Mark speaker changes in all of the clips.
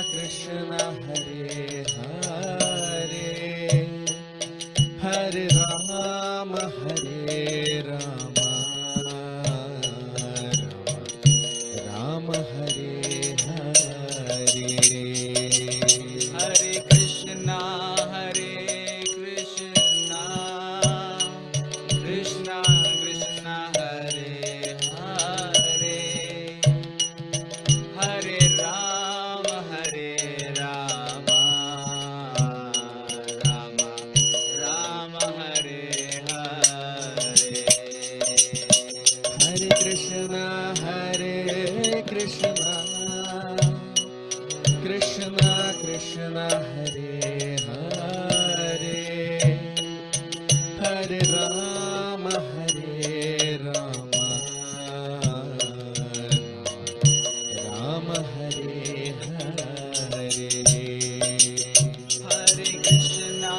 Speaker 1: Krishna Hare Hare, Hare Rama Hare Rama, Rama Hare Hare.
Speaker 2: Hare Krishna, Krishna Krishna, Hare Hare, Hare Rama, Rama Rama, Hare Hare.
Speaker 1: Hare Krishna, Krishna Krishna, Hare Hare, Hare Rama, Rama Rama, Hare Hare.
Speaker 2: Hare Krishna,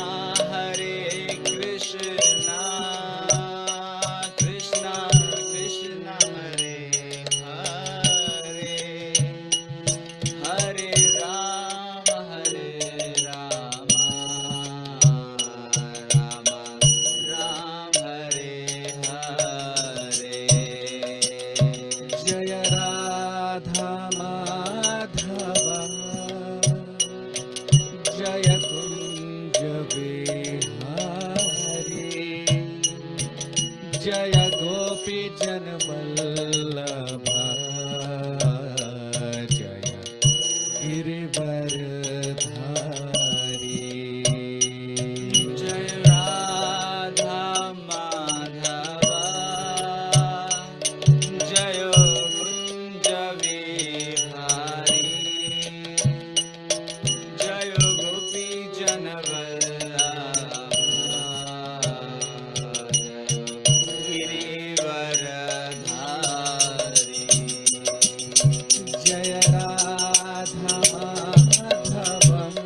Speaker 2: Krishna Krishna, Hare Hare, Hare Rama, Rama Rama, Hare Hare.
Speaker 1: Jaya Radha Madhava, Jaya Kunja Vihari, Jaya Gopi Janvallabha, Jaya Girivardhari.
Speaker 2: Jai Radha Madhava, Jayo Kunja Vihari, Jayo Gopi Janvallabha, Girivardhari.
Speaker 1: Jaya Radha Madhava,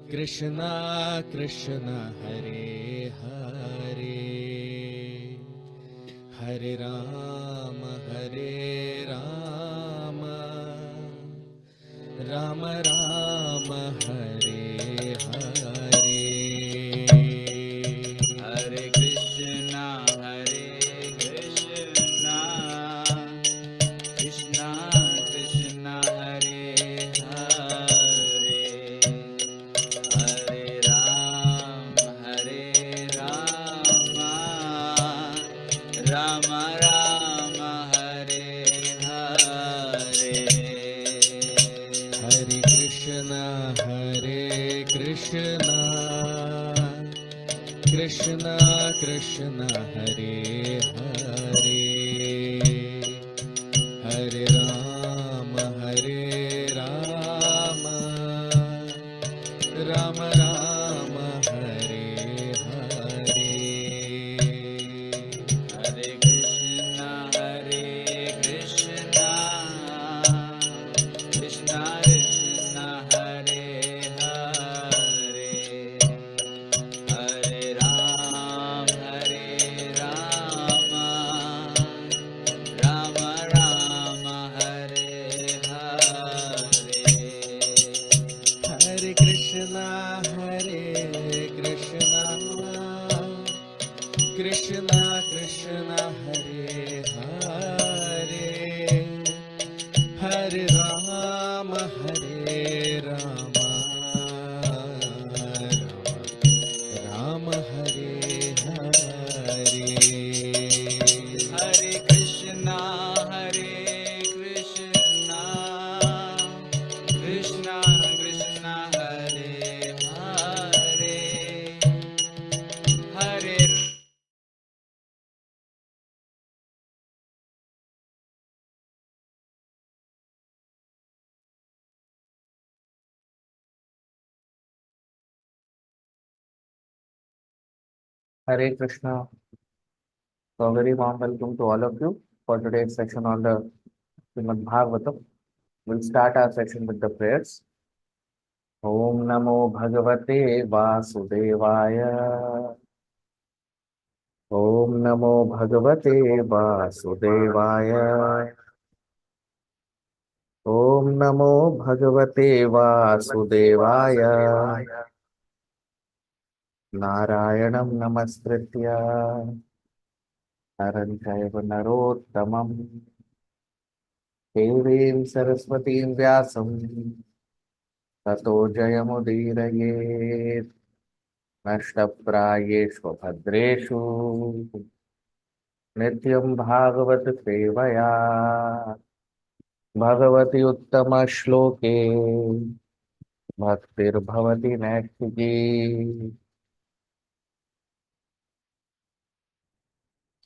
Speaker 1: Krishna Krishna Hare Hare, Hare Rama Hare Rama, Rama Rama Hare Hare.
Speaker 2: Hare Krishna, Krishna Krishna Hare Hare, Hare Rama, Rama Rama Hare Hare.
Speaker 1: Hare Krishna Krishna Krishna Hare Hare, Hare Rama Rama Rama Hare Hare.
Speaker 2: Hare Krishna, Krishna Krishna Hare Hare, Hare Rama, Rama Rama Hare Hare.
Speaker 1: Hare Krishna Krishna Krishna Hare Hare, Hare Rama Rama Rama Hare Hare.
Speaker 2: Hare Krishna, Krishna Krishna Hare Hare, Hare
Speaker 3: Hare Krishna. So, a very warm welcome to all of you for today's session on the Srimad Bhagavatam. We'll start our session with the prayers. Om Namo Bhagavate Vasudevaya. Om Namo Bhagavate Vasudevaya. Om Namo Bhagavate Vasudevaya. Narayanam Namaskritya Naram Chaiva Narottamam Devim Saraswatim Vyasam Tato Jayamudiraye Nashtaprayeshu Bhadreshu Nityam Bhagavata Sevaya Bhagavati Uttama Shloke Bhaktir Bhavati Naistiki.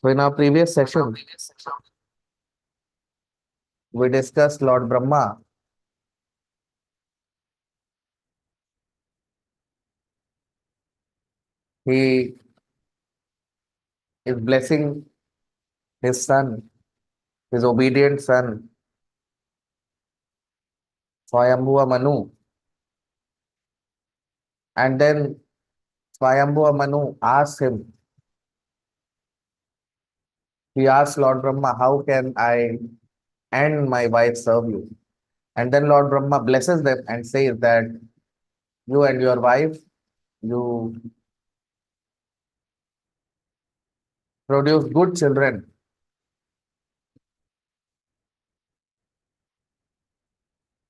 Speaker 3: So in our previous session, we discussed Lord Brahma. He is blessing his son, his obedient son, Swayambhuva Manu. And then Swayambhuva Manu asked him, he asked Lord Brahma, how can I and my wife serve you? And then Lord Brahma blesses them and says that you and your wife, you produce good children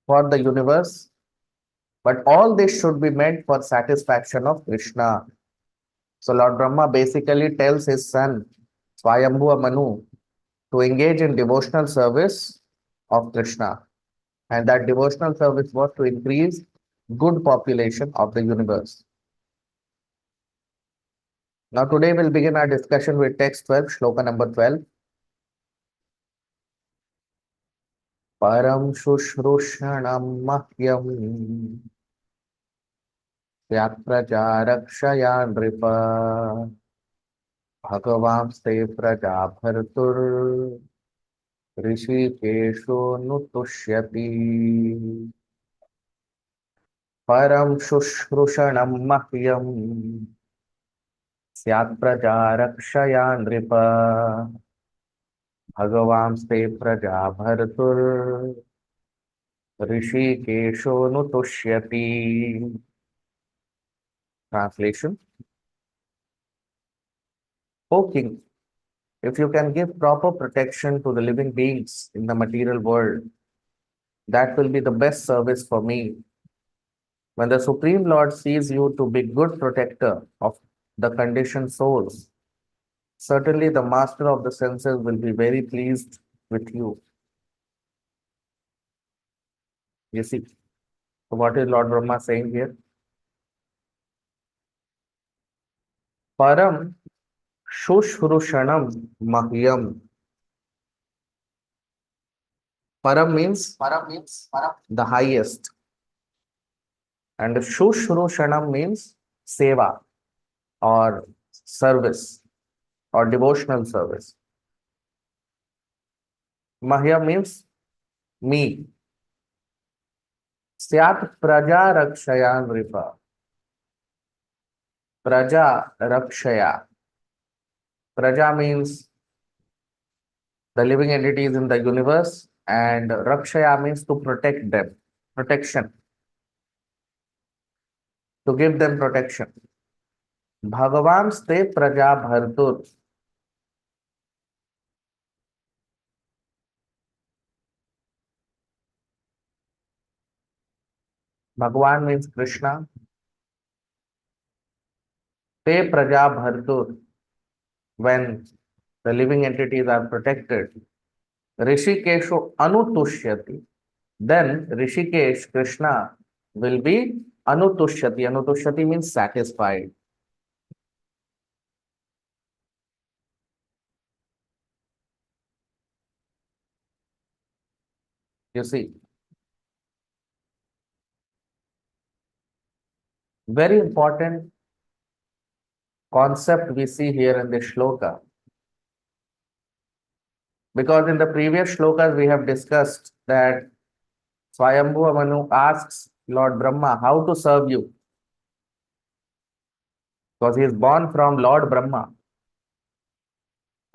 Speaker 3: for the universe, but all this should be meant for satisfaction of Krishna. So Lord Brahma basically tells his son, Swayambhuva Manu, to engage in devotional service of Krishna. And that devotional service was to increase good population of the universe. Now today we'll begin our discussion with text 12, Shloka number 12. Param Shushrushanam Mahyam Yatracharakshaya Nripa Bhagavamste Prajabhartur Rishikesho Nutushyati. परम शुश्रूषणं मह्यं स्यात् प्रजा रक्षया नृप भगवांस्ते प्रजा भर्तुर् ऋषिकेशो नु तुष्यति. Translation: O king, if you can give proper protection to the living beings in the material world, that will be the best service for me. When the Supreme Lord sees you to be good protector of the conditioned souls, certainly the master of the senses will be very pleased with you. You see, so what is Lord Brahma saying here? Param Shushrushanam Mahyam. Param means the highest, and Shushrushanam means seva or service or devotional service. Mahya means me. Syat praja rakshaya nripa. Praja rakshaya. Praja means the living entities in the universe, and rakshaya means to protect them, protection, to give them protection. Bhagavan ste praja bhartur. Bhagavan means Krishna. Te praja bhartur. When the living entities are protected, Rishikeshu anutushyati. Then Rishikesh, Krishna, will be anutushyati. Anutushyati means satisfied. You see, very important concept we see here in this shloka. Because in the previous shlokas we have discussed that Swayambhu Manu asks Lord Brahma how to serve you. Because he is born from Lord Brahma.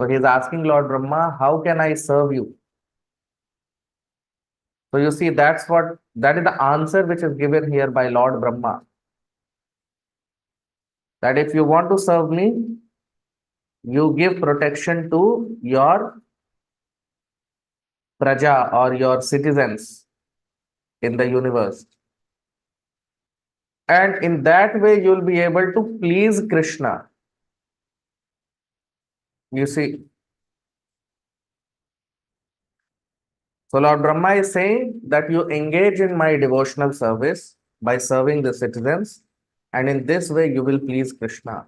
Speaker 3: So he is asking Lord Brahma, how can I serve you? So you see, that is the answer which is given here by Lord Brahma. That if you want to serve me, you give protection to your praja or your citizens in the universe. And in that way, you will be able to please Krishna. You see. So Lord Brahma is saying that you engage in my devotional service by serving the citizens, and in this way you will please Krishna.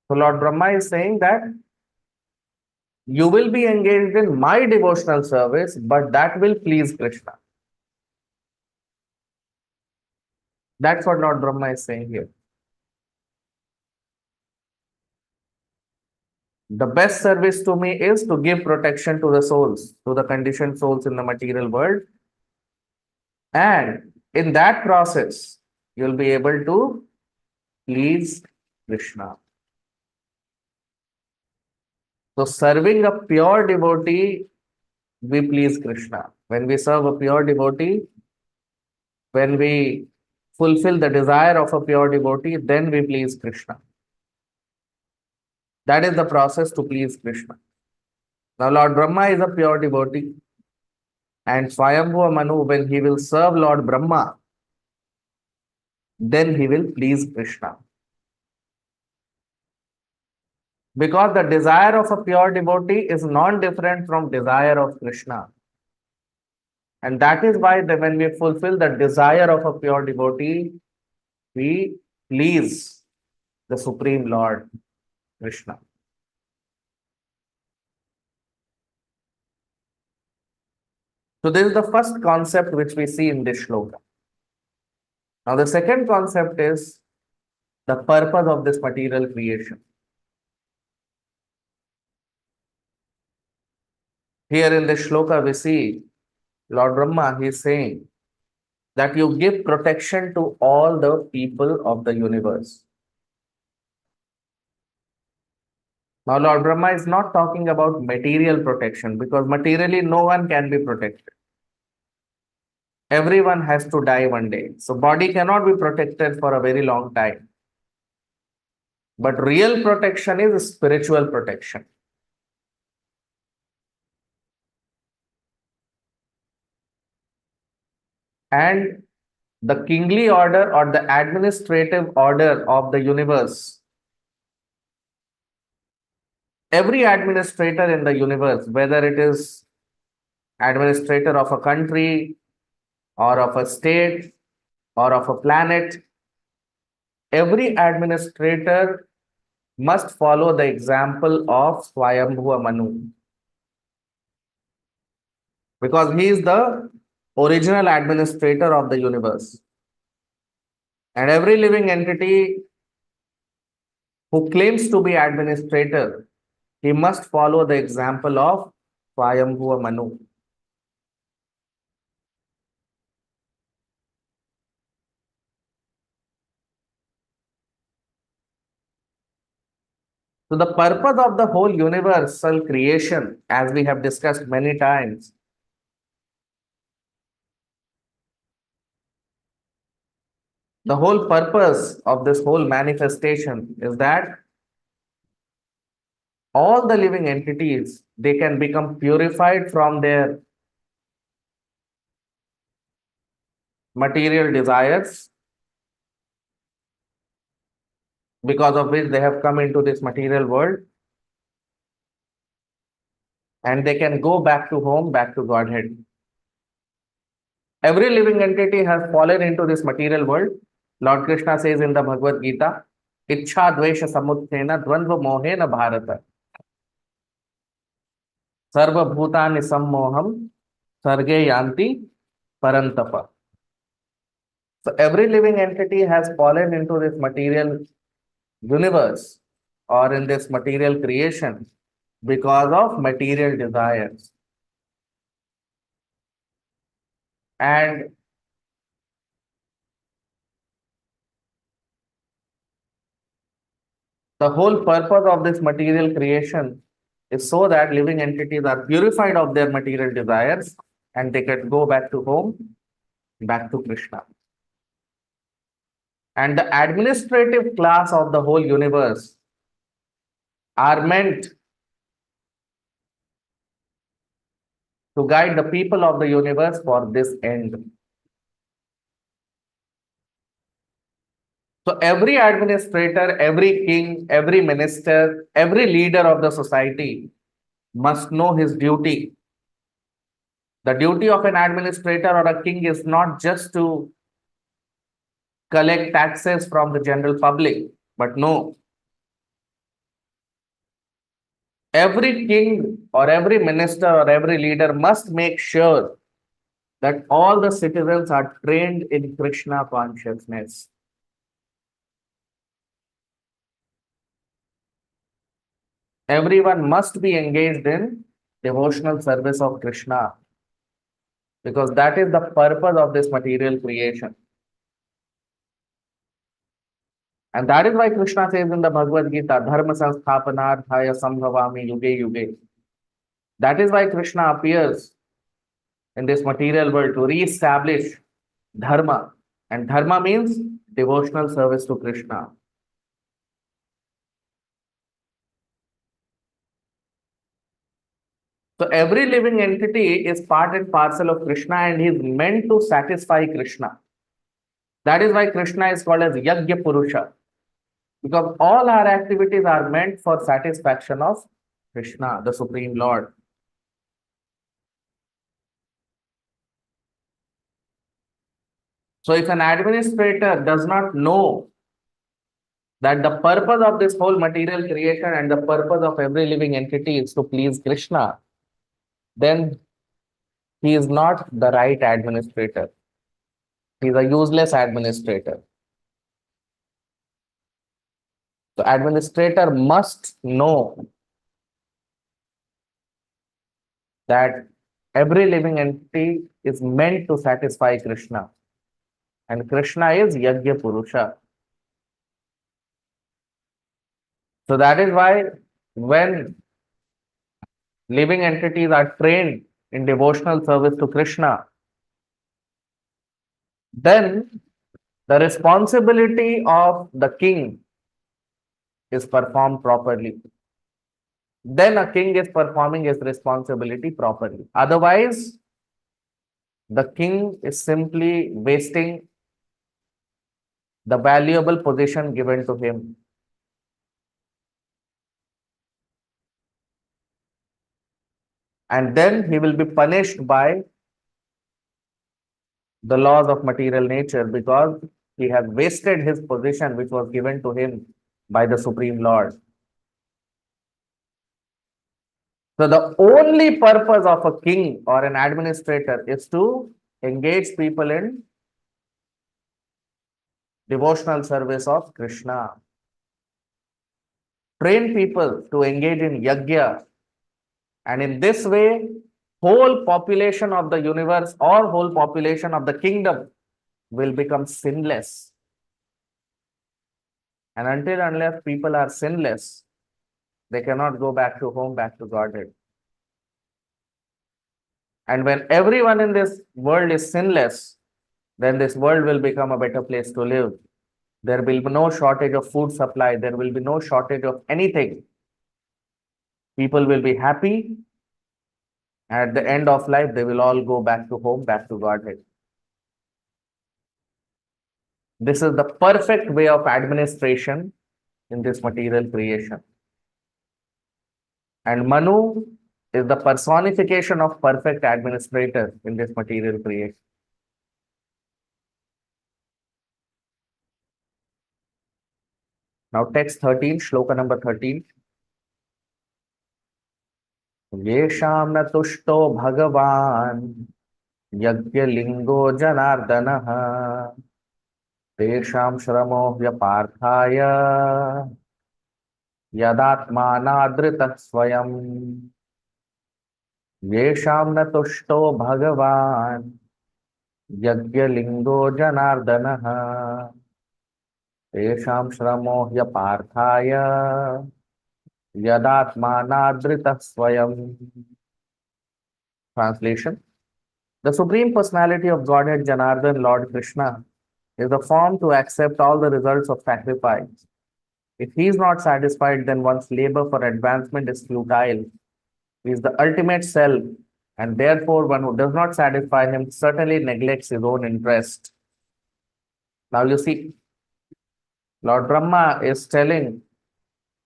Speaker 3: So Lord Brahma is saying that you will be engaged in my devotional service, but that will please Krishna. That's what Lord Brahma is saying here. The best service to me is to give protection to the souls, to the conditioned souls in the material world. And in that process, you'll be able to please Krishna. So serving a pure devotee, we please Krishna. When we serve a pure devotee, when we fulfill the desire of a pure devotee, then we please Krishna. That is the process to please Krishna. Now Lord Brahma is a pure devotee, and Swayambhu Manu, when he will serve Lord Brahma, then he will please Krishna. Because the desire of a pure devotee is non-different from desire of Krishna. And that is why when we fulfill the desire of a pure devotee, we please the Supreme Lord, Krishna. So this is the first concept which we see in this shloka. Now the second concept is the purpose of this material creation. Here in the Shloka we see Lord Brahma, he is saying that you give protection to all the people of the universe. Now, Lord Brahma is not talking about material protection because materially no one can be protected. Everyone has to die one day. So, body cannot be protected for a very long time. But real protection is spiritual protection. And the kingly order or the administrative order of the universe, every administrator in the universe, whether it is administrator of a country or of a state or of a planet, every administrator must follow the example of Swayambhuva Manu because he is the original administrator of the universe. And every living entity who claims to be administrator, he must follow the example of Swayambhuva Manu. So the purpose of the whole universal creation, as we have discussed many times, the whole purpose of this whole manifestation is that all the living entities, they can become purified from their material desires, because of which they have come into this material world, and they can go back to home, back to Godhead. Every living entity has fallen into this material world. Lord Krishna says in the Bhagavad Gita, Ichha Dvesha Samuthena Dvandva Mohena Bharata. Sarva Bhutani Sammoham Sarge Yanti Parantapa. So every living entity has fallen into this material universe or in this material creation because of material desires. And the whole purpose of this material creation is so that living entities are purified of their material desires and they can go back to home, back to Krishna. And the administrative class of the whole universe are meant to guide the people of the universe for this end. So every administrator, every king, every minister, every leader of the society must know his duty. The duty of an administrator or a king is not just to collect taxes from the general public, but no. Every king or every minister or every leader must make sure that all the citizens are trained in Krishna consciousness. Everyone must be engaged in devotional service of Krishna because that is the purpose of this material creation. And that is why Krishna says in the Bhagavad Gita, Dharma Sansthapanarthaya Sambhavami Yuge Yuge. That is why Krishna appears in this material world to re-establish Dharma. And Dharma means devotional service to Krishna. So every living entity is part and parcel of Krishna and he is meant to satisfy Krishna. That is why Krishna is called as Yajna Purusha. Because all our activities are meant for satisfaction of Krishna, the Supreme Lord. So if an administrator does not know that the purpose of this whole material creation and the purpose of every living entity is to please Krishna, then he is not the right administrator. He is a useless administrator. The administrator must know that every living entity is meant to satisfy Krishna. And Krishna is Yajna Purusha. So that is why when living entities are trained in devotional service to Krishna, then the responsibility of the king is performed properly. Then a king is performing his responsibility properly. Otherwise, the king is simply wasting the valuable position given to him. And then he will be punished by the laws of material nature because he has wasted his position which was given to him by the Supreme Lord. So the only purpose of a king or an administrator is to engage people in devotional service of Krishna. Train people to engage in yajna, and in this way, whole population of the universe or whole population of the kingdom will become sinless. And until unless people are sinless, they cannot go back to home, back to Godhead. And when everyone in this world is sinless, then this world will become a better place to live. There will be no shortage of food supply. There will be no shortage of anything. People will be happy. At the end of life, they will all go back to home, back to Godhead. This is the perfect way of administration in this material creation. And Manu is the personification of perfect administrator in this material creation. Now text 13, shloka number 13. येषां न तुष्टो भगवान् यज्ञलिङ्गो जनार्दनः तेषां श्रमो व्यपार्थाय यदात्मानादृतः स्वयम् येषां न तुष्टो भगवान् यज्ञलिङ्गो जनार्दनः तेषां श्रमो ह्यपार्थाय यदात्मानादृतः स्वयम्. Translation: the Supreme Personality of Godhead Janardhan, Lord Krishna, is the form to accept all the results of sacrifice. If he is not satisfied, then one's labor for advancement is futile. He is the ultimate self, and therefore one who does not satisfy him certainly neglects his own interest. Now you see, Lord Brahma is telling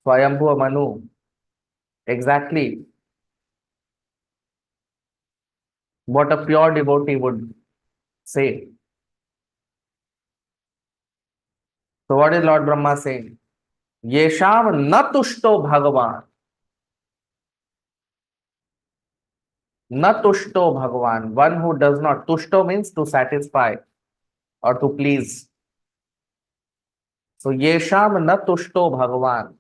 Speaker 3: Swayambhuva Manu exactly what a pure devotee would say. So what is Lord Brahma saying? Yesham na tushto Bhagavan. Na tushto Bhagavan. One who does not. Tushto means to satisfy or to please. So Yesham na tushto Bhagavan.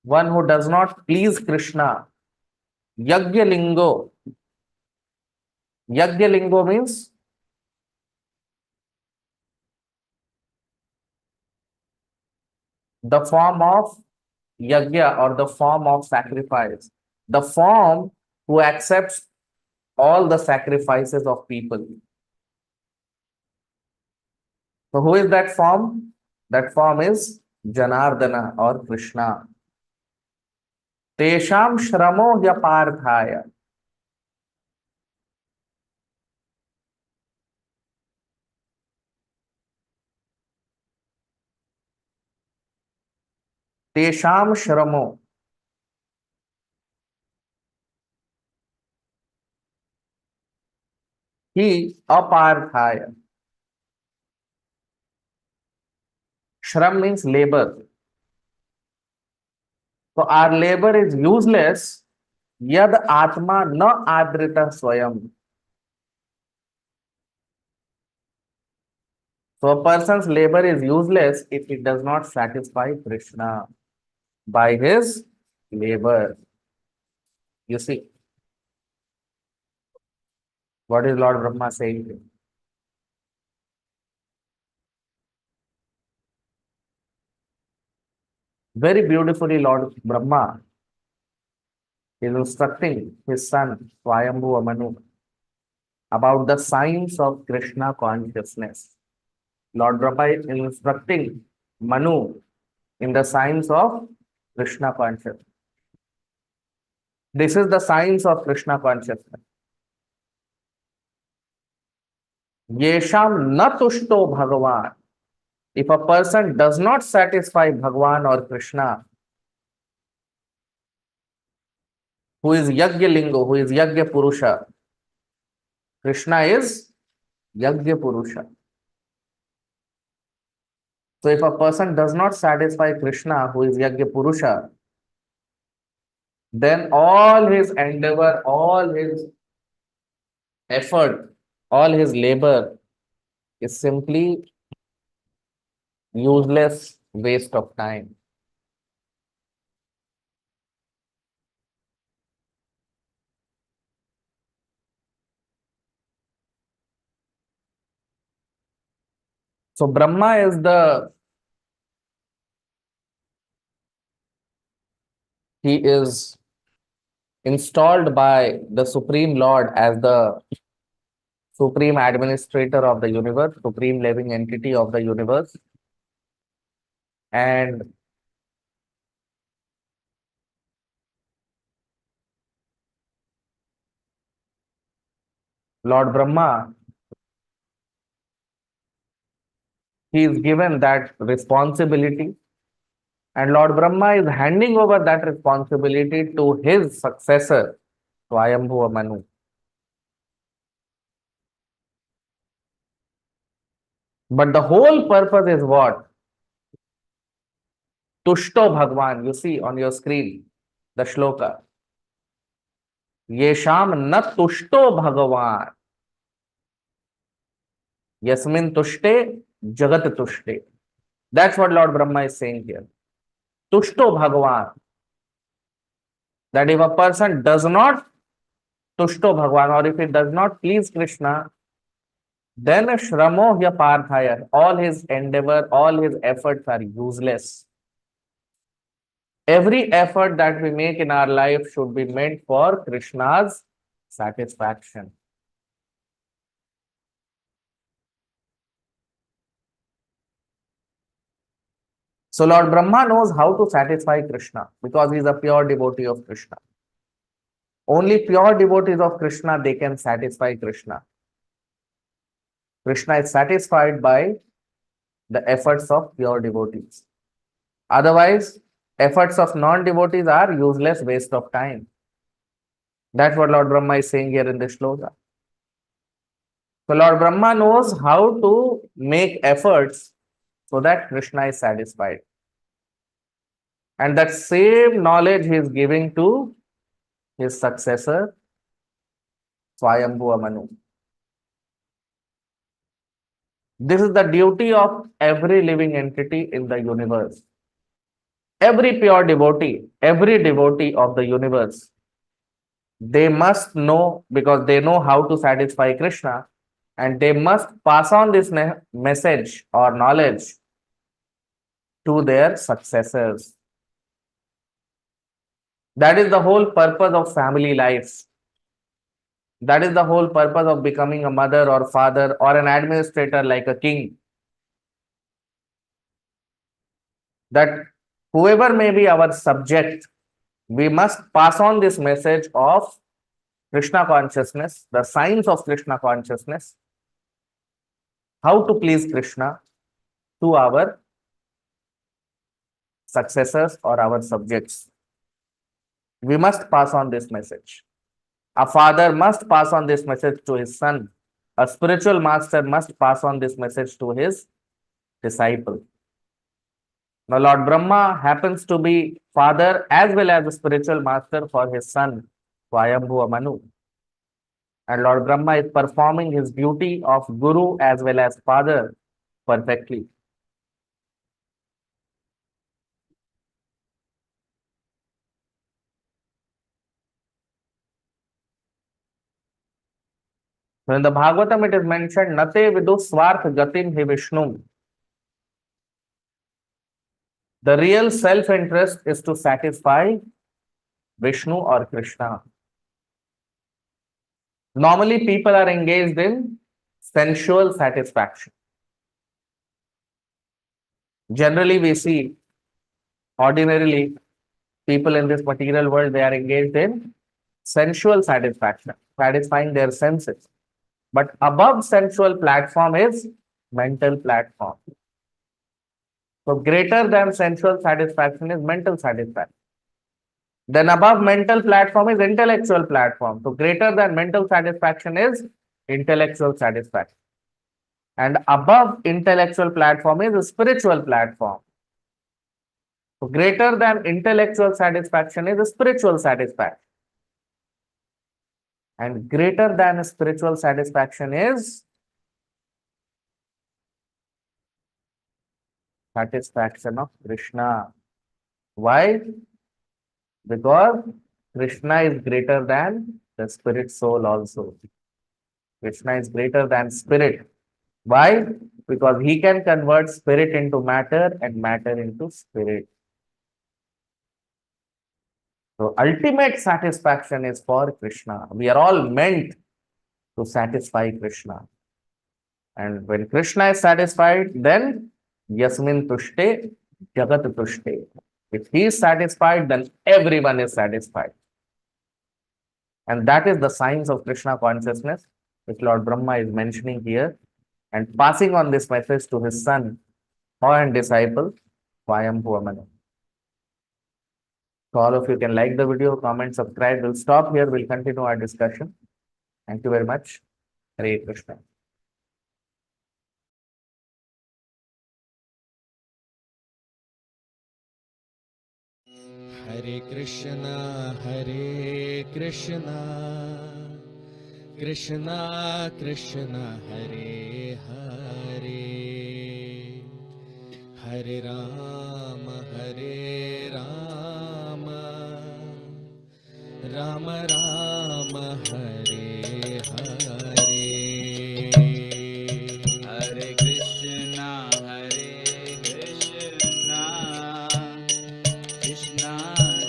Speaker 3: One who does not please Krishna. Yajna lingo. Yajna lingo means the form of yajna or the form of sacrifice. The form who accepts all the sacrifices of people. So who is that form? That form is Janardana or Krishna. Tesham shramo yaparthaya. Tesham shramo. He aparthaya. Shram means labor. So our labor is useless. Yad atma na adrita swayam. So a person's labor is useless if it does not satisfy Krishna by his labor. You see, What is Lord Brahma saying here? Very beautifully, Lord Brahma is instructing his son, Swayambhu Manu, about the science of Krishna consciousness. Lord Brahma is instructing Manu in the science of Krishna consciousness. This is the science of Krishna consciousness. Yesham na tushto Bhagavan. If a person does not satisfy Bhagavan or Krishna, who is Yajna Lingo, who is Yajna Purusha, Krishna is Yajna Purusha. So if a person does not satisfy Krishna, who is Yajna Purusha, then all his endeavor, all his effort, all his labor is simply useless waste of time. So Brahma is he is installed by the Supreme Lord as the supreme administrator of the universe, supreme living entity of the universe. And Lord Brahma, he is given that responsibility. And Lord Brahma is handing over that responsibility to his successor, Swayambhuva Manu. But the whole purpose is what? Tushto Bhagwan. You see on your screen the shloka. Yesham na tushto Bhagavan. Yasmin tushte jagat tushte. That's what Lord Brahma is saying here. Tushto Bhagavan. That if a person does not tushto Bhagavan, or if he does not please Krishna, then shramo hya parthaya. All his endeavor, all his efforts are useless. Every effort that we make in our life should be meant for Krishna's satisfaction. So Lord Brahma knows how to satisfy Krishna because he is a pure devotee of Krishna. Only pure devotees of Krishna, they can satisfy Krishna. Krishna is satisfied by the efforts of pure devotees. Otherwise, efforts of non-devotees are useless waste of time. That's what Lord Brahma is saying here in this shloka. So Lord Brahma knows how to make efforts so that Krishna is satisfied. And that same knowledge he is giving to his successor, Swayambhuva Manu. This is the duty of every living entity in the universe. Every pure devotee, every devotee of the universe, they must know because they know how to satisfy Krishna, and they must pass on this message or knowledge to their successors. That is the whole purpose of family life. That is the whole purpose of becoming a mother or father or an administrator like a king. That whoever may be our subject, we must pass on this message of Krishna consciousness, the science of Krishna consciousness, how to please Krishna to our successors or our subjects. We must pass on this message. A father must pass on this message to his son. A spiritual master must pass on this message to his disciple. Now, Lord Brahma happens to be father as well as a spiritual master for his son, Swayambhuva Manu. And Lord Brahma is performing his duty of guru as well as father perfectly. So in the Bhagavatam it is mentioned, Nate vidu swarth gatim hi Vishnu. The real self-interest is to satisfy Vishnu or Krishna. Normally people are engaged in sensual satisfaction. Generally we see, ordinarily, people in this material world, they are engaged in sensual satisfaction, satisfying their senses. But above sensual platform is mental platform. So greater than sensual satisfaction is mental satisfaction. Then above mental platform is intellectual platform. So greater than mental satisfaction is intellectual satisfaction. And above intellectual platform is a spiritual platform. So greater than intellectual satisfaction is a spiritual satisfaction. And greater than spiritual satisfaction is satisfaction of Krishna. Why? Because Krishna is greater than the spirit soul also. Krishna is greater than spirit. Why? Because he can convert spirit into matter and matter into spirit. So ultimate satisfaction is for Krishna. We are all meant to satisfy Krishna. And when Krishna is satisfied, then Yasmin Tushte, Jagat Tushte. If he is satisfied, then everyone is satisfied. And that is the science of Krishna consciousness, which Lord Brahma is mentioning here and passing on this message to his son and disciple, Swayambhuva Manu. So all of you can like the video, comment, subscribe. We'll stop here. We'll continue our discussion. Thank you very much. Hare Krishna.
Speaker 1: Hare Krishna, Krishna Krishna, Hare Hare, Hare Rama, Rama Rama, Hare Hare.
Speaker 2: Hare Krishna, Krishna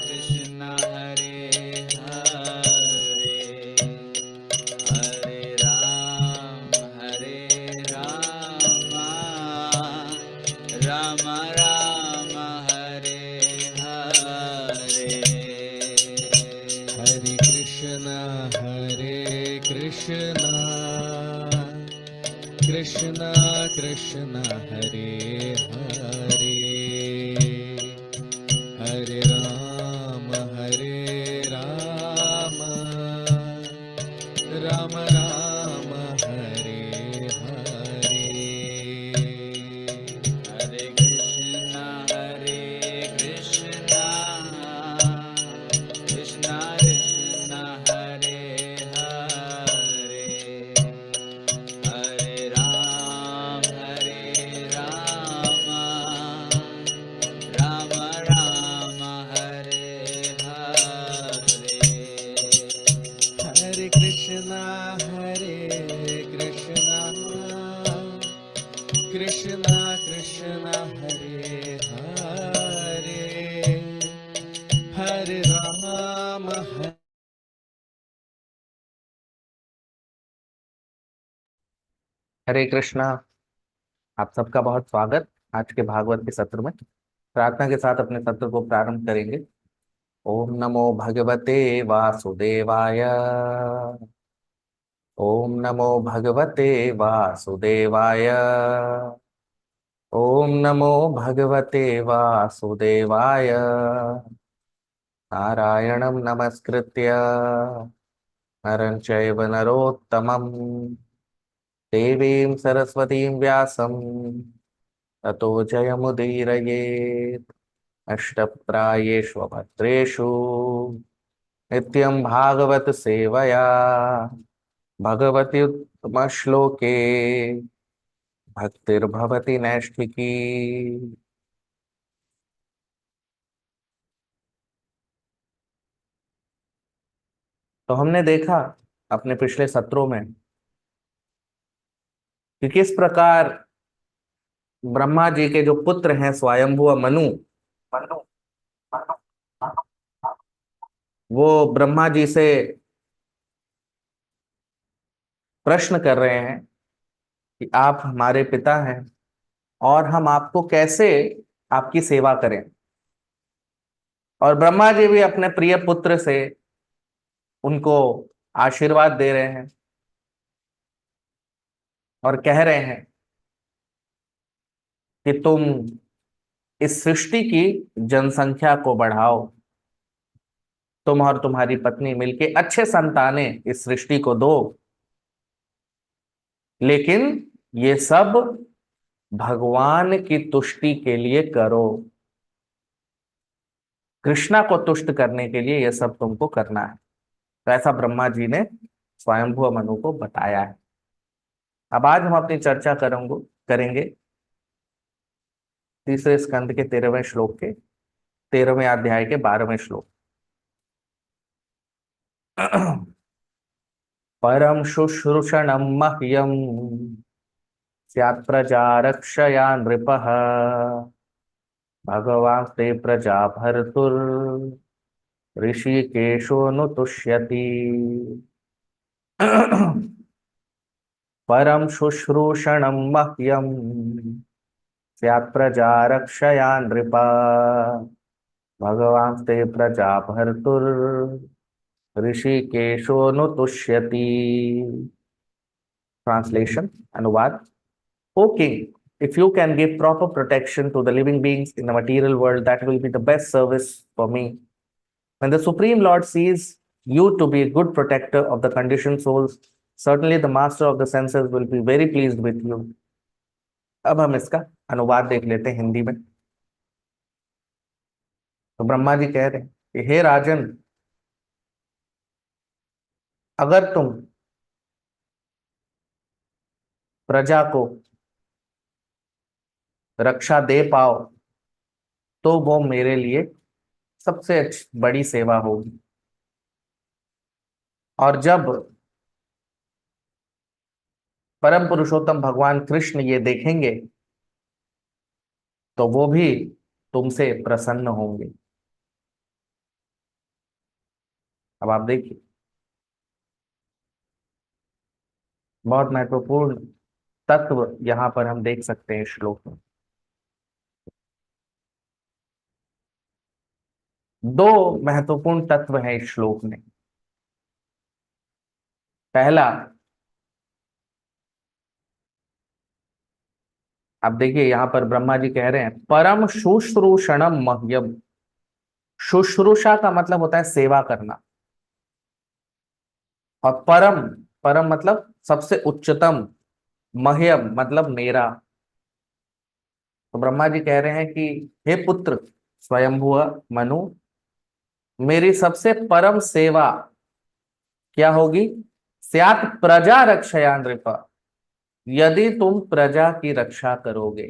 Speaker 2: Krishna, Hare Hare, Hare Ram, Rama Rama, Hare Hare.
Speaker 1: Hare Krishna, Krishna Krishna, Hare Hare, Hare Rama, Rama Rama, Hare Hare.
Speaker 2: Hare Krishna, Krishna Krishna, Hare Hare, Hare Ram, Rama Rama, Hare Hare.
Speaker 1: Hare Krishna, Krishna Krishna, Hare Hare, Hare Rama,
Speaker 3: हरे कृष्णा। आप सबका बहुत स्वागत आज के भागवत के सत्र में। प्रार्थना के साथ अपने सत्र को प्रारंभ करेंगे। ओम नमो भगवते वासुदेवाय। ओम नमो भगवते वासुदेवाय। ओम नमो भगवते वासुदेवाय। नारायणं नमस्कृत्य नरं चैव नरोत्तमं देवीं सरस्वतीं व्यासं ततो जयमुदीरयेत्। अष्टप्रायेषु भद्रेषु नित्यं भागवत सेवया भगवति उत्तम श्लोके भक्तिर्भवति नैष्ठिकी। तो हमने देखा अपने पिछले सत्रों में कि किस प्रकार ब्रह्मा जी के जो पुत्र हैं स्वयंभू मनु, वो ब्रह्मा जी से प्रश्न कर रहे हैं कि आप हमारे पिता हैं और हम आपको कैसे आपकी सेवा करें। और ब्रह्मा जी भी अपने प्रिय पुत्र से उनको आशीर्वाद दे रहे हैं और कह रहे हैं कि तुम इस सृष्टि की जनसंख्या को बढ़ाओ, तुम और तुम्हारी पत्नी मिलके अच्छे संतानें इस सृष्टि को दो, लेकिन ये सब भगवान की तुष्टि के लिए करो, कृष्णा को तुष्ट करने के लिए ये सब तुमको करना है। तो ऐसा ब्रह्मा जी ने स्वयंभू मनु को बताया है। अब आज हम अपनी चर्चा करेंगे तीसरे स्कंद के 13वें श्लोक के 13वें अध्याय के 12वें श्लोक। परम शुश्रूषणं मह्यम स्यात् प्रजा रक्षया नृपः भगवान् ते प्रजा भर्तुर् ऋषिकेशो नु तुष्यति। परम शुश्रूषणं मह्यम स्यात् प्रजा रक्षया नृपा भगवान् ते प्रजा भर्तुर् ऋषिकेशो नु तुष्यति। ट्रांसलेशन, अनुवाद। O king, if you can give proper protection to the living beings in the material world, that will be the best service for me. When the Supreme Lord sees you to be a good protector of the conditioned souls, certainly the master of the senses will be very pleased with you. अब हम इसका अनुवाद देख लेते हैं हिंदी में। तो ब्रह्मा जी कह रहे हैं कि हे राजन, अगर तुम प्रजा को रक्षा दे पाओ तो वो मेरे लिए सबसे बड़ी सेवा होगी। और जब परम पुरुषोत्तम भगवान कृष्ण ये देखेंगे तो वो भी तुमसे प्रसन्न होंगे। अब आप देखिए, बहुत महत्वपूर्ण तत्व यहां पर हम देख सकते हैं इस श्लोक में। दो महत्वपूर्ण तत्व हैं इस श्लोक में। पहला, अब देखिए यहां पर ब्रह्मा जी कह रहे हैं परम शुश्रूषणम मह्यम। शुश्रूषा का मतलब होता है सेवा करना, और परम, परम मतलब सबसे उच्चतम, मह्यम मतलब मेरा। तो ब्रह्मा जी कह रहे हैं कि हे पुत्र स्वयंभुव मनु, मेरी सबसे परम सेवा क्या होगी? स्यात् प्रजा रक्षया नृप, यदि तुम प्रजा की रक्षा करोगे।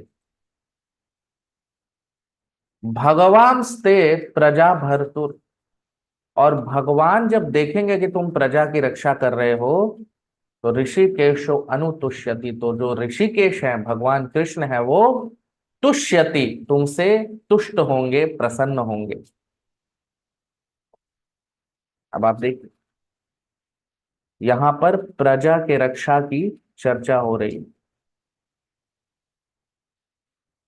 Speaker 3: भगवांस्ते प्रजा भर्तुर, और भगवान जब देखेंगे कि तुम प्रजा की रक्षा कर रहे हो तो ऋषिकेशो अनुतुष्यति, तो जो ऋषिकेश है भगवान कृष्ण है वो तुष्यति, तुमसे तुष्ट होंगे, प्रसन्न होंगे। अब आप देखिए यहां पर प्रजा के रक्षा की चर्चा हो रही है,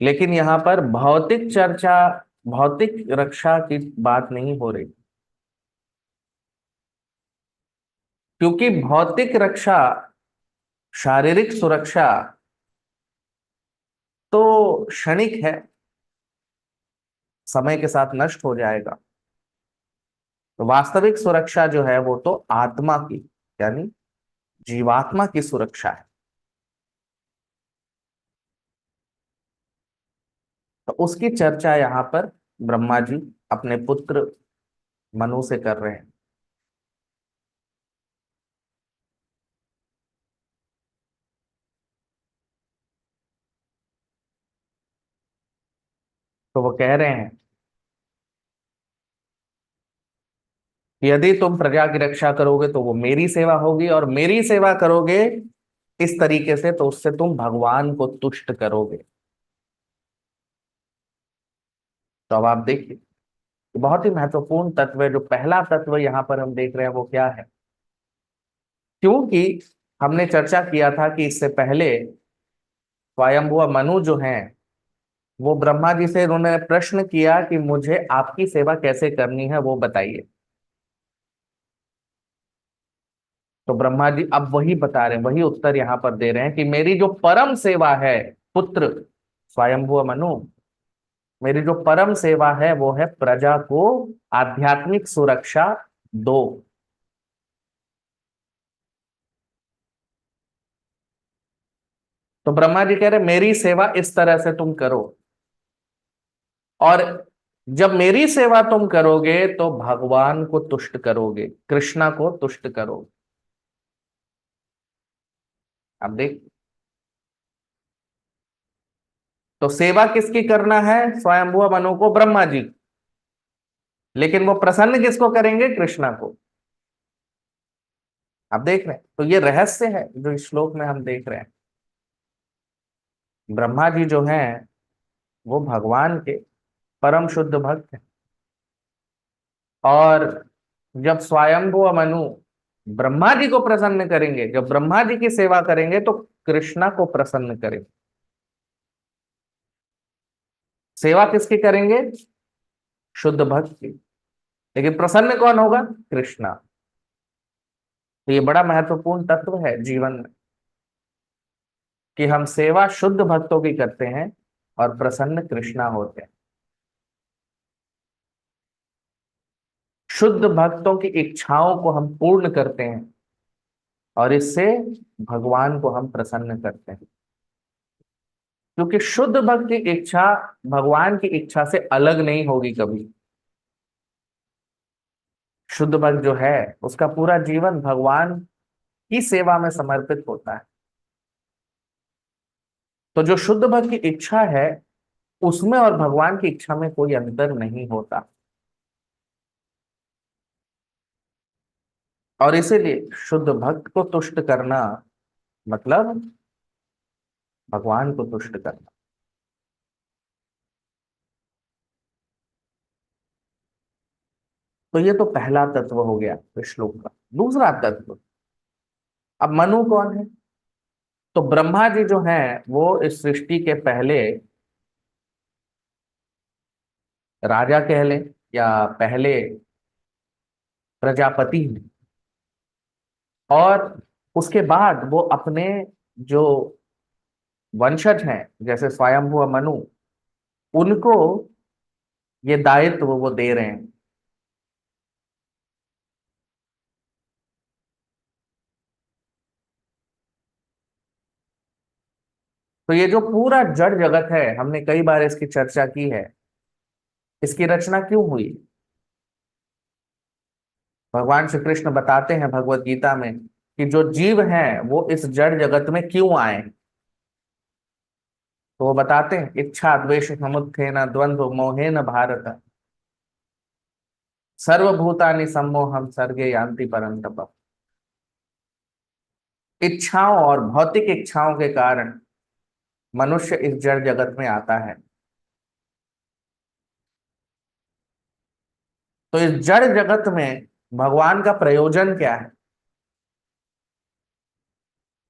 Speaker 3: लेकिन यहां पर भौतिक चर्चा, भौतिक रक्षा की बात नहीं हो रही, क्योंकि भौतिक रक्षा, शारीरिक सुरक्षा तो क्षणिक है, समय के साथ नष्ट हो जाएगा। तो वास्तविक सुरक्षा जो है वो तो आत्मा की, यानी जीवात्मा की सुरक्षा है। तो उसकी चर्चा यहाँ पर ब्रह्मा जी अपने पुत्र मनु से कर रहे हैं। तो वो कह रहे हैं कि यदि तुम प्रजा की रक्षा करोगे तो वो मेरी सेवा होगी, और मेरी सेवा करोगे इस तरीके से, तो उससे तुम भगवान को तुष्ट करोगे। तो अब आप देखिए, बहुत ही महत्वपूर्ण तत्व है। जो पहला तत्व यहाँ पर हम देख रहे हैं वो क्या है? क्योंकि हमने चर्चा किया था कि इससे पहले स्वयंभुव मनु जो हैं, वो ब्रह्मा जी से उन्होंने प्रश्न किया कि मुझे आपकी सेवा कैसे करनी है वो बताइए। तो ब्रह्मा जी अब वही बता रहे हैं, वही उत्तर यहाँ पर दे रहे हैं कि मेरी जो परम सेवा है पुत्र स्वयंभुव मनु, मेरी जो परम सेवा है वो है प्रजा को आध्यात्मिक सुरक्षा दो। तो ब्रह्मा जी कह रहे मेरी सेवा इस तरह से तुम करो, और जब मेरी सेवा तुम करोगे तो भगवान को तुष्ट करोगे, कृष्णा को तुष्ट करोगे। अब देख, तो सेवा किसकी करना है? स्वयंभुव मनु को, ब्रह्मा जी। लेकिन वो प्रसन्न किसको करेंगे? कृष्णा को। अब देख रहे हैं, तो ये रहस्य है जो इस श्लोक में हम देख रहे हैं। ब्रह्मा जी जो हैं वो भगवान के परम शुद्ध भक्त हैं, और जब स्वयंभुव मनु ब्रह्मा जी को प्रसन्न करेंगे, जब ब्रह्मा जी की सेवा करेंगे तो कृष्णा को प्रसन्न करेंगे। सेवा किसकी करेंगे? शुद्ध भक्त की। लेकिन प्रसन्न कौन होगा? कृष्णा। तो ये बड़ा महत्वपूर्ण तत्व है जीवन में, कि हम सेवा शुद्ध भक्तों की करते हैं और प्रसन्न कृष्णा होते हैं। शुद्ध भक्तों की इच्छाओं को हम पूर्ण करते हैं, और इससे भगवान को हम प्रसन्न करते हैं। क्योंकि शुद्ध भक्त की इच्छा भगवान की इच्छा से अलग नहीं होगी कभी। शुद्ध भक्त जो है उसका पूरा जीवन भगवान की सेवा में समर्पित होता है। तो जो शुद्ध भक्त की इच्छा है उसमें और भगवान की इच्छा में कोई अंतर नहीं होता, और इसीलिए शुद्ध भक्त को तुष्ट करना मतलब भगवान को तुष्ट करना। तो ये तो पहला तत्व हो गया इस श्लोक का। दूसरा तत्व, अब मनु कौन है? तो ब्रह्मा जी जो हैं वो इस सृष्टि के पहले राजा कह लें या पहले प्रजापति हैं, और उसके बाद वो अपने जो वंशज हैं जैसे स्वयंभुव मनु, उनको ये दायित्व वो दे रहे हैं। तो ये जो पूरा जड़ जगत है, हमने कई बार इसकी चर्चा की है, इसकी रचना क्यों हुई? भगवान श्री कृष्ण बताते हैं भगवत गीता में कि जो जीव हैं वो इस जड़ जगत में क्यों आए। तो वो बताते हैं, इच्छा द्वेष समुत्थेन द्वंद्व मोहेन भारत, सर्वभूतानि सम्मोहम सर्गे यान्ति परन्तप। इच्छाओं और भौतिक इच्छाओं के कारण मनुष्य इस जड़ जगत में आता है। तो इस जड़ जगत में भगवान का प्रयोजन क्या है?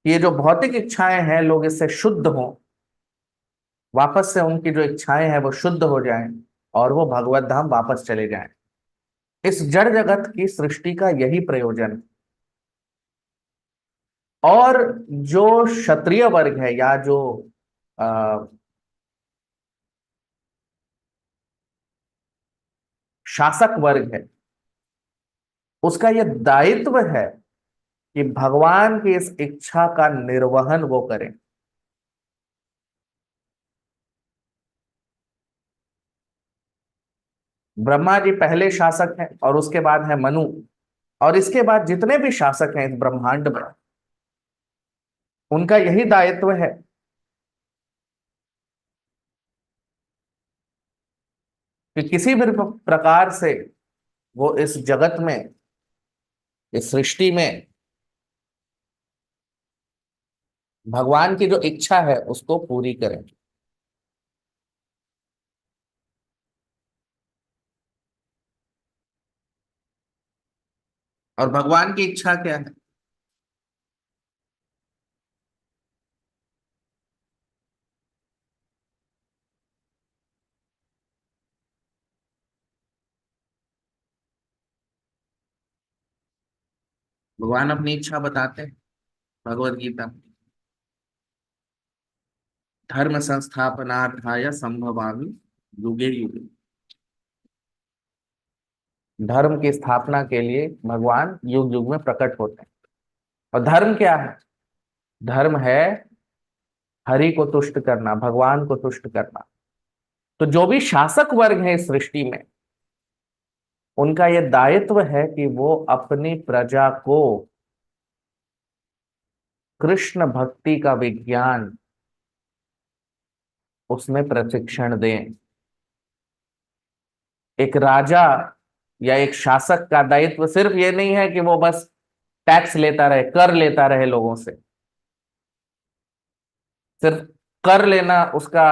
Speaker 3: ये जो भौतिक इच्छाएं हैं लोग इससे शुद्ध हों, वापस से उनकी जो इच्छाएं हैं वो शुद्ध हो जाएं, और वो भगवत धाम वापस चले जाएं। इस जड़ जगत की सृष्टि का यही प्रयोजन है। और जो क्षत्रिय वर्ग है या जो अ, शासक वर्ग है, उसका यह दायित्व है कि भगवान की इस इच्छा का निर्वहन वो करें। ब्रह्मा जी पहले शासक हैं और उसके बाद है मनु, और इसके बाद जितने भी शासक हैं इस ब्रह्मांड में, उनका यही दायित्व है कि किसी भी प्रकार से वो इस जगत में, इस सृष्टि में भगवान की जो इच्छा है उसको पूरी करें। और भगवान की इच्छा क्या है? भगवान अपनी इच्छा बताते हैं भगवत गीता में। धर्म संस्थापनार्थाय संभवामि युगे युगे। धर्म की स्थापना के लिए भगवान युग युग में प्रकट होते हैं। और धर्म क्या है? धर्म है हरि को तुष्ट करना, भगवान को तुष्ट करना। तो जो भी शासक वर्ग है इस सृष्टि में, उनका यह दायित्व है कि वो अपनी प्रजा को कृष्ण भक्ति का विज्ञान उसमें प्रशिक्षण दें। एक राजा या एक शासक का दायित्व सिर्फ ये नहीं है कि वो बस टैक्स लेता रहे, कर लेता रहे लोगों से। सिर्फ कर लेना उसका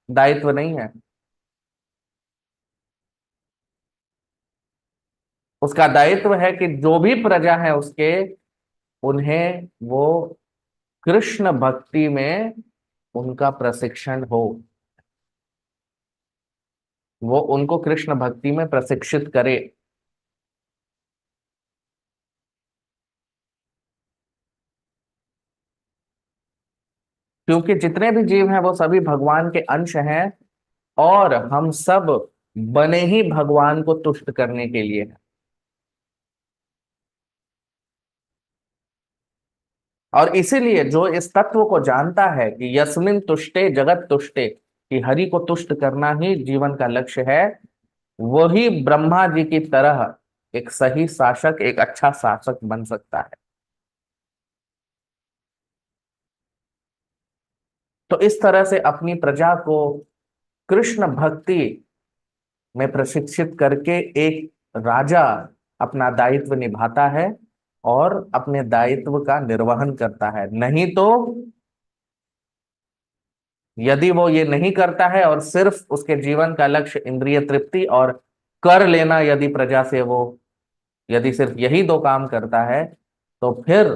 Speaker 3: दायित्व नहीं है। उसका दायित्व है कि जो भी प्रजा है उसके, उन्हें वो कृष्ण भक्ति में उनका प्रशिक्षण हो, वो उनको कृष्ण भक्ति में प्रशिक्षित करे। क्योंकि जितने भी जीव हैं वो सभी भगवान के अंश हैं, और हम सब बने ही भगवान को तुष्ट करने के लिए हैं। और इसीलिए जो इस तत्व को जानता है कि यस्मिन तुष्टे जगत तुष्टे, कि हरि को तुष्ट करना ही जीवन का लक्ष्य है, वही ब्रह्मा जी की तरह एक सही शासक, एक अच्छा शासक बन सकता है। तो इस तरह से अपनी प्रजा को कृष्ण भक्ति में प्रशिक्षित करके एक राजा अपना दायित्व निभाता है और अपने दायित्व का निर्वहन करता है। नहीं तो यदि वो ये नहीं करता है और सिर्फ उसके जीवन का लक्ष्य इंद्रिय तृप्ति और कर लेना, यदि प्रजा से वो यदि सिर्फ यही दो काम करता है, तो फिर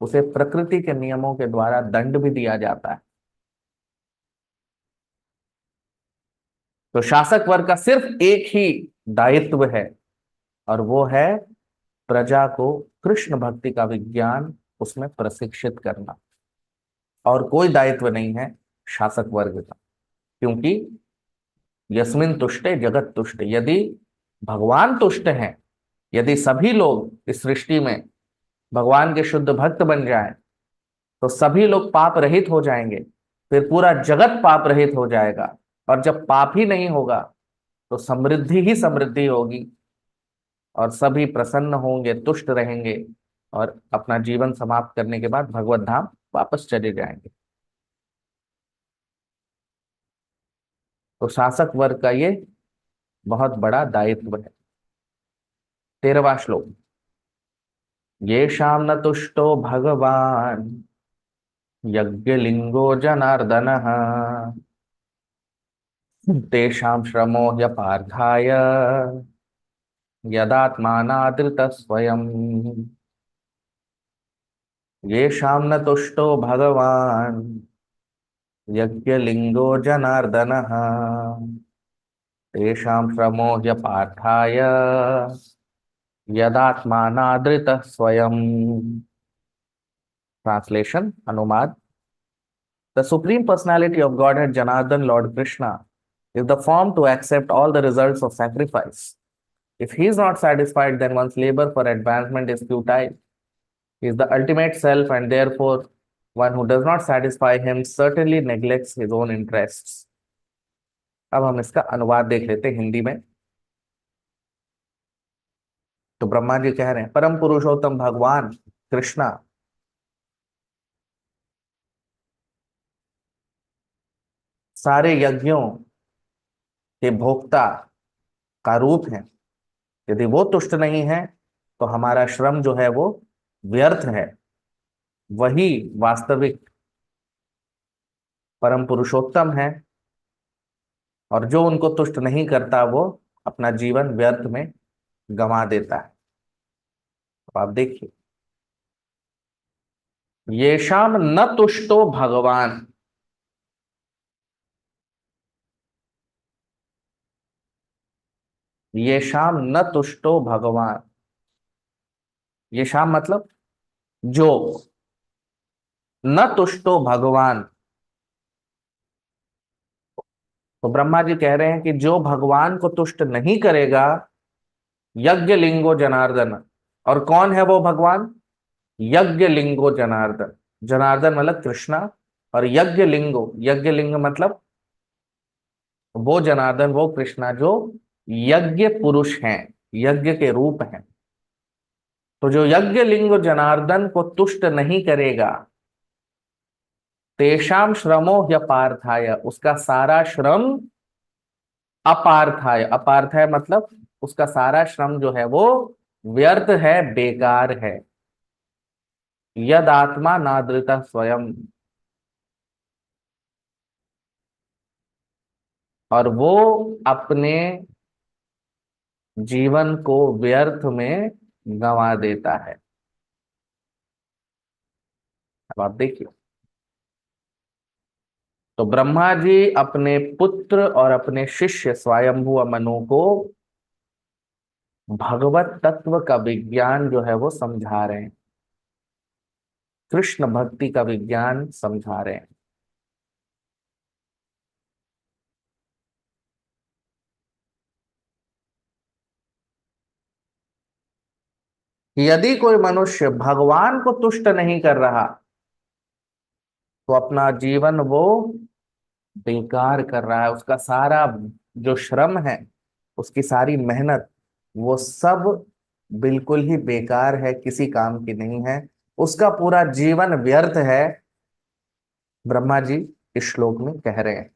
Speaker 3: उसे प्रकृति के नियमों के द्वारा दंड भी दिया जाता है। तो शासक वर्ग का सिर्फ एक ही दायित्व है, और वो है प्रजा को कृष्ण भक्ति का विज्ञान उसमें प्रशिक्षित करना। और कोई दायित्व नहीं है शासक वर्ग का, क्योंकि यस्मिन तुष्टे जगत तुष्ट, यदि भगवान तुष्ट हैं, यदि सभी लोग इस सृष्टि में भगवान के शुद्ध भक्त बन जाएं, तो सभी लोग पाप रहित हो जाएंगे, फिर पूरा जगत पाप रहित हो जाएगा। और जब पाप ही नहीं होगा तो समृद्धि ही समृद्धि होगी, और सभी प्रसन्न होंगे, तुष्ट रहेंगे, और अपना जीवन समाप्त करने के बाद भगवत धाम वापस चले जाएंगे। तो शासक वर्ग का ये बहुत बड़ा दायित्व है। 13वां श्लोक। ये शाम न तुष्टो भगवान यज्ञलिंगो जनार्दन तेषां श्रमो ह्यपार्थाय यदात्मानादृत स्वयं। ये शाम न तुष्टो भगवान यज्ञलिंगो जनार्दन तेषां श्रमो ह्यपार्थाय यदात्मानादृत स्वयं। ट्रांसलेशन अनुवाद। The Supreme Personality of Godhead Janardhan Lord Krishna is the form to accept all the results of sacrifice. If he is not satisfied, then one's labor for advancement is futile. He is the ultimate self, and therefore one who does not satisfy him certainly neglects his own interests. अब हम इसका अनुवाद देख लेते हैं हिंदी में। तो ब्रह्मा जी कह रहे हैं, परम पुरुषोत्तम भगवान कृष्णा सारे यज्ञों के भोक्ता का रूप है। यदि वो तुष्ट नहीं है तो हमारा श्रम जो है वो व्यर्थ है। वही वास्तविक परम पुरुषोत्तम है, और जो उनको तुष्ट नहीं करता वो अपना जीवन व्यर्थ में गंवा देता है। तो आप देखिए, येषाम न तुष्टो भगवान, येषाम न तुष्टो भगवान, येषाम मतलब जो, न तुष्टो भगवान, तो ब्रह्मा जी कह रहे हैं कि जो भगवान को तुष्ट नहीं करेगा, यज्ञ लिंगो जनार्दन। और कौन है वो भगवान? यज्ञ लिंगो जनार्दन। जनार्दन मतलब कृष्णा, और यज्ञ लिंगो, यज्ञ लिंग मतलब वो जनार्दन, वो कृष्णा जो यज्ञ पुरुष हैं, यज्ञ के रूप हैं। तो जो यज्ञ लिंग जनार्दन को तुष्ट नहीं करेगा, तेषाम श्रमो ह्यपार्थाय, उसका सारा श्रम अपार्थाय, अपार्थाय मतलब उसका सारा श्रम जो है वो व्यर्थ है, बेकार है। यद आत्मा नादृता स्वयं, और वो अपने जीवन को व्यर्थ में गंवा देता है। अब आप देखिए, तो ब्रह्मा जी अपने पुत्र और अपने शिष्य स्वयंभू मनु को भगवत तत्व का विज्ञान जो है वो समझा रहे हैं, कृष्ण भक्ति का विज्ञान समझा रहे हैं। कि यदि कोई मनुष्य भगवान को तुष्ट नहीं कर रहा, तो अपना जीवन वो बेकार कर रहा है। उसका सारा जो श्रम है, उसकी सारी मेहनत, वो सब बिल्कुल ही बेकार है, किसी काम की नहीं है, उसका पूरा जीवन व्यर्थ है। ब्रह्मा जी इस श्लोक में कह रहे हैं।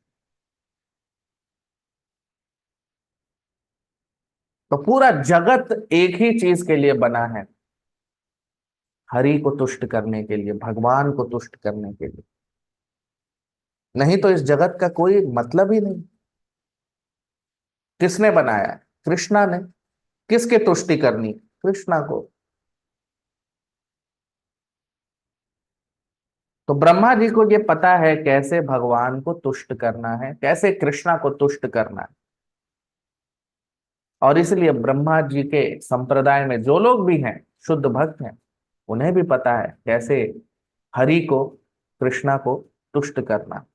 Speaker 3: तो पूरा जगत एक ही चीज के लिए बना है, हरि को तुष्ट करने के लिए, भगवान को तुष्ट करने के लिए। नहीं तो इस जगत का कोई मतलब ही नहीं। किसने बनाया है? कृष्णा ने। किसके तुष्टि करनी? कृष्णा को। तो ब्रह्मा जी को ये पता है कैसे भगवान को तुष्ट करना है, कैसे कृष्णा को तुष्ट करना है। और इसलिए ब्रह्मा जी के संप्रदाय में जो लोग भी हैं, शुद्ध भक्त हैं, उन्हें भी पता है कैसे हरि को, कृष्णा को तुष्ट करना।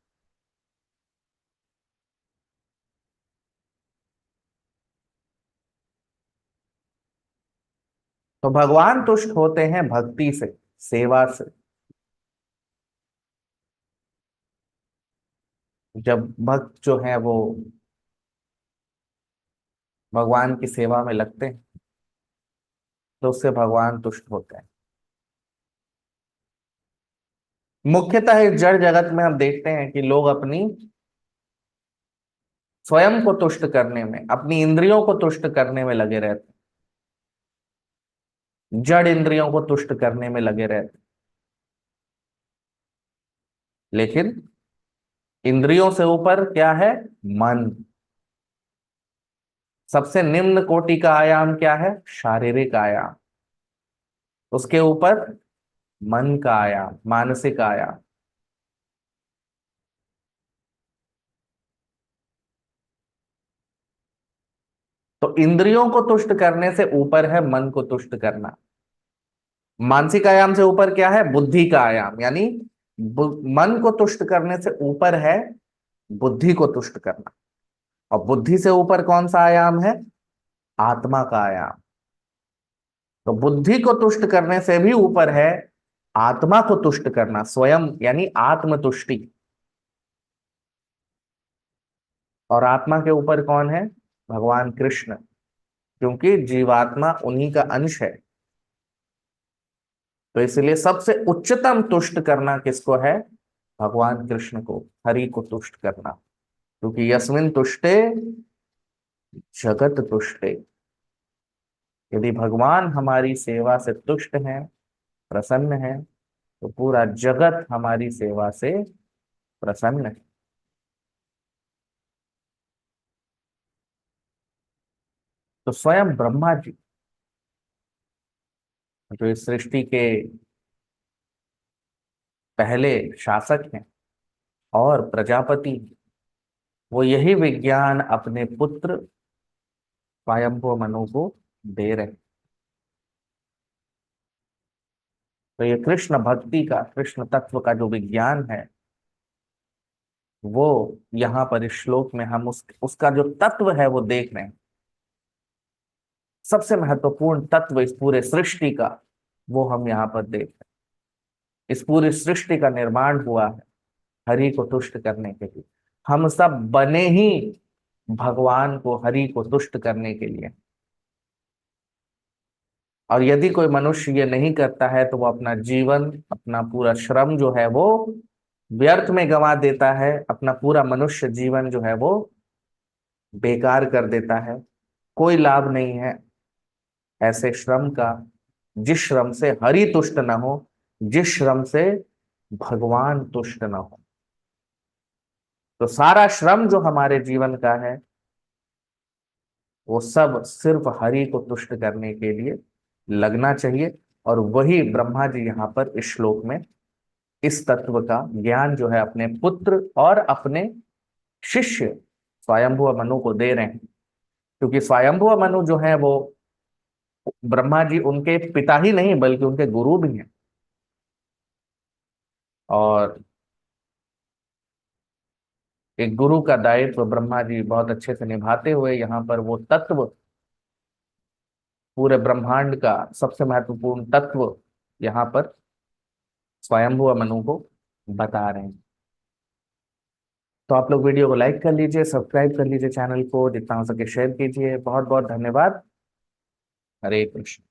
Speaker 3: तो भगवान तुष्ट होते हैं भक्ति से, सेवा से। जब भक्त जो है वो भगवान की सेवा में लगते हैं, तो उससे भगवान तुष्ट होते हैं। मुख्यतः इस जड़ जगत में हम देखते हैं कि लोग अपनी स्वयं को तुष्ट करने में, अपनी इंद्रियों को तुष्ट करने में लगे रहते हैं, जड़ इंद्रियों को तुष्ट करने में लगे रहते हैं। लेकिन इंद्रियों से ऊपर क्या है? मन। सबसे निम्न कोटि का आयाम क्या है? शारीरिक आयाम। उसके ऊपर मन का आयाम, मानसिक आयाम। तो इंद्रियों को तुष्ट करने से ऊपर है मन को तुष्ट करना। मानसिक आयाम से ऊपर क्या है? बुद्धि का आयाम, यानी मन को तुष्ट करने से ऊपर है बुद्धि को तुष्ट करना। और बुद्धि से ऊपर कौन सा आयाम है? आत्मा का आयाम। तो बुद्धि को तुष्ट करने से भी ऊपर है आत्मा को तुष्ट करना, स्वयं, यानी आत्मतुष्टि। और आत्मा के ऊपर कौन है? भगवान कृष्ण, क्योंकि जीवात्मा उन्हीं का अंश है। तो इसलिए सबसे उच्चतम तुष्ट करना किसको है? भगवान कृष्ण को, हरि को तुष्ट करना। क्योंकि यस्मिन तुष्टे जगत तुष्टे। यदि भगवान हमारी सेवा से तुष्ट हैं, प्रसन्न हैं, तो पूरा जगत हमारी सेवा से प्रसन्न है। तो स्वयं ब्रह्मा जी जो इस सृष्टि के पहले शासक हैं और प्रजापति, वो यही विज्ञान अपने पुत्र स्वयंभू मनु को दे रहे हैं। तो ये कृष्ण भक्ति का, कृष्ण तत्व का जो विज्ञान है, वो यहाँ पर इस श्लोक में हम उसका जो तत्व है वो देख रहे हैं। सबसे महत्वपूर्ण तत्व इस पूरे सृष्टि का वो हम यहाँ पर देख रहे हैं। इस पूरी सृष्टि का निर्माण हुआ है हरि को तुष्ट करने के लिए। हम सब बने ही भगवान को, हरि को तुष्ट करने के लिए। और यदि कोई मनुष्य ये नहीं करता है तो वो अपना जीवन, अपना पूरा श्रम जो है वो व्यर्थ में गंवा देता है। अपना पूरा मनुष्य जीवन जो है वो बेकार कर देता है। कोई लाभ नहीं है ऐसे श्रम का जिस श्रम से हरि तुष्ट न हो, जिस श्रम से भगवान तुष्ट न हो। तो सारा श्रम जो हमारे जीवन का है वो सब सिर्फ हरि को तुष्ट करने के लिए लगना चाहिए। और वही ब्रह्मा जी यहाँ पर इस श्लोक में इस तत्व का ज्ञान जो है अपने पुत्र और अपने शिष्य स्वयंभू मनु को दे रहे हैं। क्योंकि स्वयंभू मनु जो है वो ब्रह्मा जी उनके पिता ही नहीं बल्कि उनके गुरु भी हैं। और एक गुरु का दायित्व ब्रह्मा जी बहुत अच्छे से निभाते हुए यहाँ पर वो तत्व, पूरे ब्रह्मांड का सबसे महत्वपूर्ण तत्व यहाँ पर स्वयंभू मनु को बता रहे हैं। तो आप लोग वीडियो को लाइक कर लीजिए, सब्सक्राइब कर लीजिए चैनल को, जितना हो सके शेयर कीजिए। बहुत बहुत धन्यवाद। हरे कृष्ण।